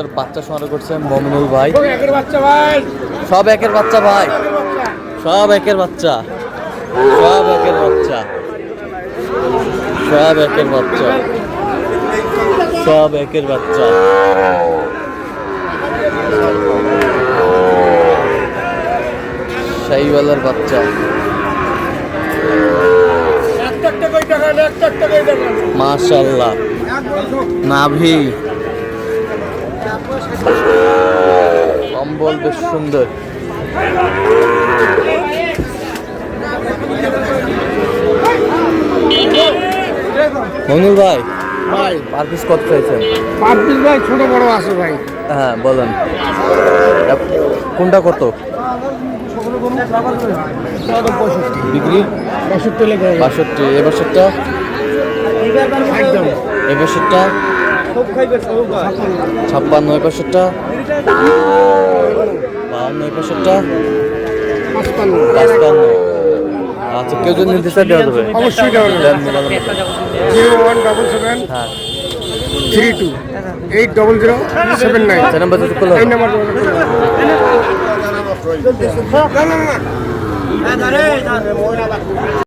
চমৎকার বাচ্চা সংগ্রহ করছে মমিনুল ভাই। একের বাচ্চা ভাই, সব একের বাচ্চা ভাই, সব একের বাচ্চা, সব একের বাচ্চা, সব একের বাচ্চা, সব একের বাচ্চা। শাহিওয়ালার বাচ্চা, মাশাআল্লাহ। নাভি কম্বল বেশ সুন্দর। মনির ভাই, ভাই পার পিস কত চাইছেন? পার পিস ভাই ছোট বড় আছে ভাই। হ্যাঁ বলেন, কোনটা কত বিক্রি? 65 লেগে 62। এবছরটা, একদম এবছরটা 56, এবছরটা 52, এবছরটা 55। আচ্ছা, কেউ যদি নিতে চায় দেওয়া যাবে? অবশ্যই দেওয়া যাবে। দেন, মোবাইল নাম্বার। 0177 32 80079। আচ্ছা, নাম্বার যদি খোলা এই হবে। নাম্বার